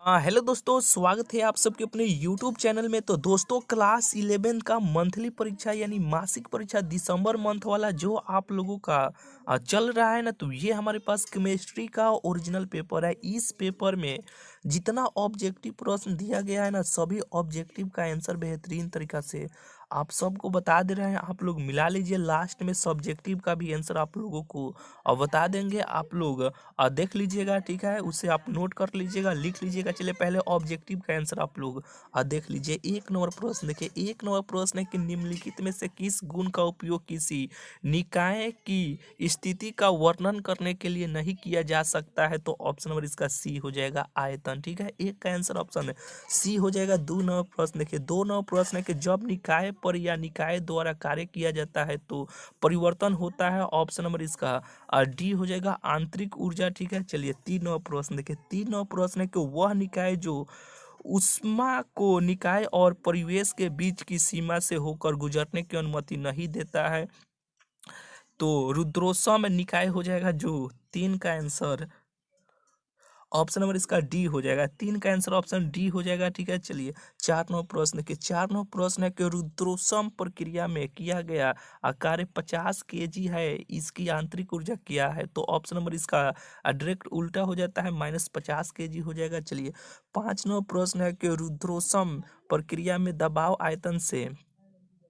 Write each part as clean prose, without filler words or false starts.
Hello दोस्तों, स्वागत है आप सबके अपने यूट्यूब चैनल में। तो दोस्तों, क्लास 11 का मंथली परीक्षा यानी मासिक परीक्षा दिसंबर मंथ वाला जो आप लोगों का चल रहा है ना, तो ये हमारे पास केमिस्ट्री का ओरिजिनल पेपर है। इस पेपर में जितना ऑब्जेक्टिव प्रश्न दिया गया है ना, सभी ऑब्जेक्टिव का आंसर बेहतरीन तरीका से आप सबको बता दे रहे हैं। आप लोग मिला लीजिए, लास्ट में सब्जेक्टिव का भी आंसर आप लोगों को बता देंगे। आप लोग देख लीजिएगा, ठीक है, उसे आप नोट कर लीजिएगा, लिख लीजिएगा। चलिए पहले ऑब्जेक्टिव का आंसर आप लोग देख लीजिए। एक नंबर प्रश्न देखिए, एक नंबर प्रश्न है कि निम्नलिखित में से किस गुण का उपयोग किसी निकाय की स्थिति का वर्णन करने के लिए नहीं किया जा सकता है। तो ऑप्शन नंबर इसका सी हो जाएगा, आयतन। ठीक है, एक का आंसर ऑप्शन सी हो जाएगा। दो नंबर प्रश्न देखिए, दो नंबर प्रश्न है कि जब निकाय पर या निकाय द्वारा कार्य किया जाता है तो परिवर्तन होता है। ऑप्शन नंबर इसका डी हो जाएगा, आंतरिक ऊर्जा। ठीक है, चलिए तीन नंबर प्रश्न देखिए, तीन नंबर प्रश्न है कि वह निकाय जो ऊष्मा को निकाय और परिवेश के बीच की सीमा से होकर गुजरने की अनुमति नहीं देता है। तो रुद्रोष्म निकाय हो जाएगा, जो तीन का आंसर ऑप्शन नंबर इसका डी हो जाएगा। तीन का आंसर ऑप्शन डी हो जाएगा। ठीक है, चलिए चार नंबर प्रश्न के चार नंबर प्रश्न है कि रुद्रोष्म प्रक्रिया में किया गया कार्य 50 kg है, इसकी आंतरिक ऊर्जा क्या है। तो ऑप्शन नंबर इसका डायरेक्ट उल्टा हो जाता है, -50 kg हो जाएगा। चलिए पांच नंबर प्रश्न है कि रुद्रोष्म प्रक्रिया में दबाव आयतन से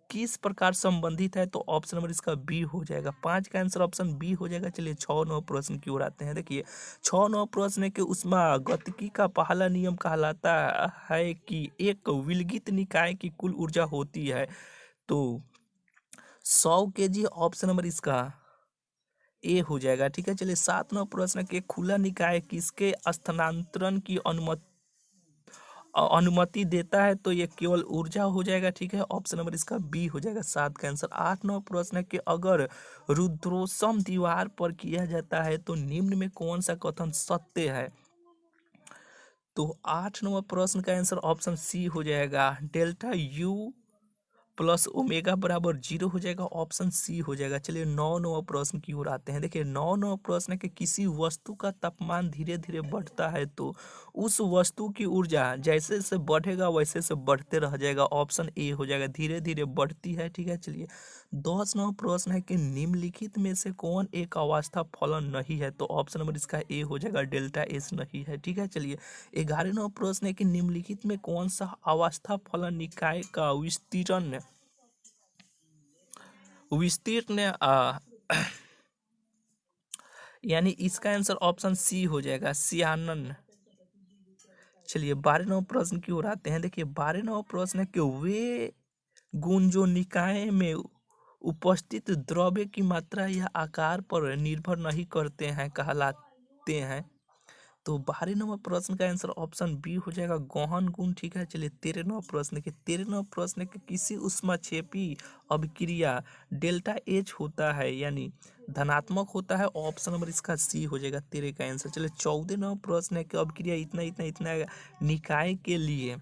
किस प्रकार संबंधित है। तो ऑप्शन नंबर इसका बी हो जाएगा, पांच का आंसर ऑप्शन बी हो जाएगा। चलिए छह नौ प्रश्न की ओर आते हैं। देखिए छह नौ प्रश्न है कि ऊष्मागतिकी का पहला नियम कहलाता है कि एक विलगित निकाय की कुल ऊर्जा होती है। तो 100 kg ऑप्शन नंबर इसका ए हो जाएगा। ठीक है, चलिए सात नौ प्रश्न है कि खुला निकाय किसके स्थानांतरण की अनुमति देता है। तो ये केवल ऊर्जा हो जाएगा। ठीक है, ऑप्शन नंबर इसका बी हो जाएगा, सात का आंसर। आठ नौ प्रश्न है कि अगर रुद्रोष्म दीवार पर किया जाता है तो निम्न में कौन सा कथन सत्य है। तो आठ नंबर प्रश्न का आंसर ऑप्शन सी हो जाएगा, डेल्टा यू प्लस ओमेगा बराबर 0 हो जाएगा। ऑप्शन सी हो जाएगा। चलिए नौ नंबर प्रश्न की ओर आते हैं। देखिए नौ नंबर प्रश्न है कि किसी वस्तु का तापमान धीरे धीरे बढ़ता है तो उस वस्तु की ऊर्जा जैसे जैसे बढ़ेगा वैसे से बढ़ते रह जाएगा। ऑप्शन ए हो जाएगा, धीरे धीरे बढ़ती है। ठीक है, चलिए दस नंबर प्रश्न है कि निम्नलिखित में से कौन एक अवस्था फलन नहीं है। तो ऑप्शन नंबर इसका ए हो जाएगा, डेल्टा एस नहीं है। ठीक है, चलिए ग्यारह नंबर प्रश्न है कि निम्नलिखित में कौन सा अवस्था फलन निकाय का विस्तीर्ण यानी इसका आंसर ऑप्शन सी हो जाएगा, सियानन। चलिए बारह नंबर प्रश्न की ओर आते हैं। देखिए बारह नंबर प्रश्न है कि वे गुण जो निकाय में उपस्थित द्रव्य की मात्रा या आकार पर निर्भर नहीं करते हैं कहलाते हैं। तो बारह नंबर प्रश्न का आंसर ऑप्शन बी हो जाएगा, गहन गुण। ठीक है, चलिए तेरह नंबर प्रश्न के तेरह नंबर प्रश्न के किसी ऊष्माक्षेपी अभिक्रिया डेल्टा एच होता है यानी धनात्मक होता है। ऑप्शन नंबर इसका सी हो जाएगा, तेरह का आंसर। चलिए चौदह नंबर प्रश्न है कि अभिक्रिया इतना इतना इतना निकाय के लिए।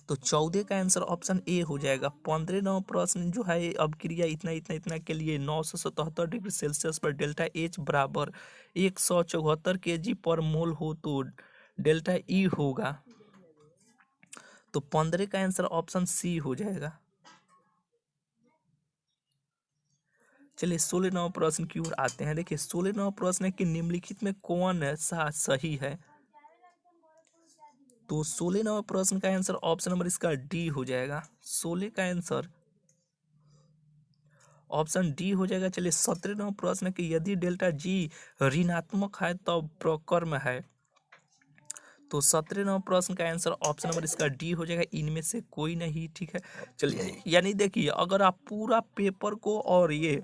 तो चौदह का आंसर ऑप्शन ए हो जाएगा। पंद्रह नंबर प्रश्न जो है अभिक्रिया इतना इतना इतना के लिए 977 डिग्री सेल्सियस पर डेल्टा एच बराबर 174 kg पर मोल हो तो डेल्टा ई होगा। तो पंद्रह का आंसर ऑप्शन सी हो जाएगा। चलिए सोलह नंबर प्रश्न की ओर आते हैं। देखिए सोलह नंबर प्रश्न है कि निम्नलिखित में कौन सा सही है। तो सोलह नंबर प्रश्न का आंसर ऑप्शन नंबर इसका डी हो जाएगा, सोलह का आंसर ऑप्शन डी हो जाएगा। चलिए सत्रह नंबर प्रश्न है कि यदि डेल्टा जी ऋणात्मक है तो प्रकर्म है। तो सत्रह नंबर प्रश्न का आंसर ऑप्शन नंबर इसका डी हो जाएगा, इनमें से कोई नहीं। ठीक है, चलिए यानी देखिए अगर आप पूरा पेपर को और ये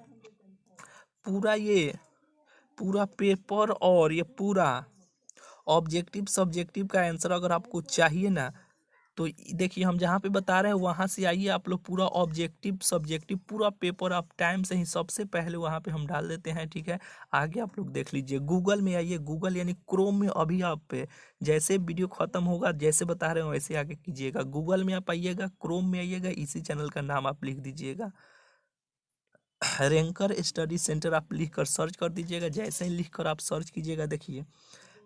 पूरा पेपर और ये पूरा ऑब्जेक्टिव सब्जेक्टिव का आंसर अगर आपको चाहिए ना, तो देखिए हम जहाँ पे बता रहे हैं वहाँ से आइए। आप लोग पूरा ऑब्जेक्टिव सब्जेक्टिव पूरा पेपर आप टाइम से ही सबसे पहले वहाँ पे हम डाल देते हैं। ठीक है, आगे आप लोग देख लीजिए। गूगल में आइए, गूगल यानी क्रोम में अभी आप पे जैसे वीडियो खत्म होगा जैसे बता रहे हो वैसे आगे कीजिएगा। गूगल में आप आइएगा, क्रोम में आइएगा, इसी चैनल का नाम आप लिख दीजिएगा, रैंकर स्टडी सेंटर। आप लिख कर सर्च कर दीजिएगा। जैसे ही लिख कर आप सर्च कीजिएगा, देखिए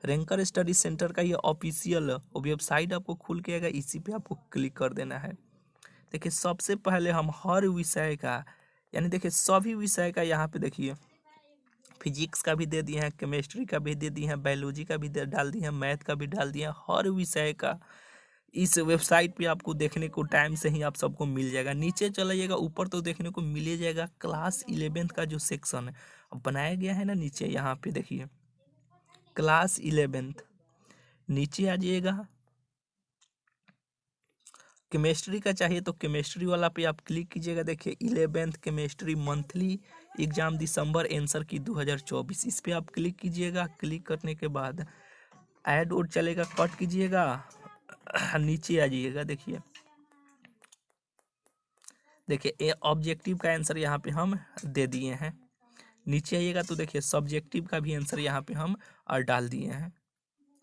रैंकर स्टडी सेंटर का ये ऑफिशियल वेबसाइट आपको खुल के आएगा, इसी पे आपको क्लिक कर देना है। देखिए सबसे पहले हम हर विषय का यानी देखिए सभी विषय का यहाँ पे देखिए फिजिक्स का भी दे दिए हैं, केमिस्ट्री का भी दे दिए हैं, बायोलॉजी का भी डाल दिए हैं, मैथ का भी डाल दिए हैं। हर विषय का इस वेबसाइट पे आपको देखने को टाइम से ही आप सबको मिल जाएगा। नीचे चला जाएगा ऊपर तो देखने को मिल ही जाएगा क्लास 11th का जो सेक्शन है अब बनाया गया है ना, नीचे यहाँ पे देखिए क्लास 11th, नीचे आ जाइएगा केमिस्ट्री का चाहिए तो केमिस्ट्री वाला पे आप क्लिक कीजिएगा। देखिए 11th केमिस्ट्री मंथली एग्जाम दिसंबर आंसर की 2024, इस पे आप क्लिक कीजिएगा। क्लिक करने के बाद ऐड और चलेगा, कट कीजिएगा, नीचे आ जाइएगा। देखिए देखिए ऑब्जेक्टिव का आंसर यहाँ पे हम दे दिए हैं। नीचे आइएगा तो देखिए सब्जेक्टिव का भी आंसर यहाँ पे हम डाल दिए हैं।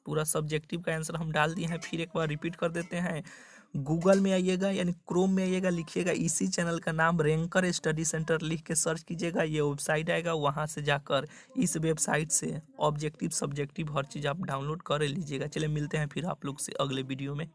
पूरा सब्जेक्टिव का आंसर हम डाल दिए हैं। फिर एक बार रिपीट कर देते हैं। गूगल में आइएगा यानी क्रोम में आइएगा, लिखिएगा इसी चैनल का नाम रैंकर स्टडी सेंटर लिख के सर्च कीजिएगा, ये वेबसाइट आएगा। वहां से जाकर इस वेबसाइट से ऑब्जेक्टिव सब्जेक्टिव हर चीज़ आप डाउनलोड कर लीजिएगा। चलिए मिलते हैं फिर आप लोग से अगले वीडियो में।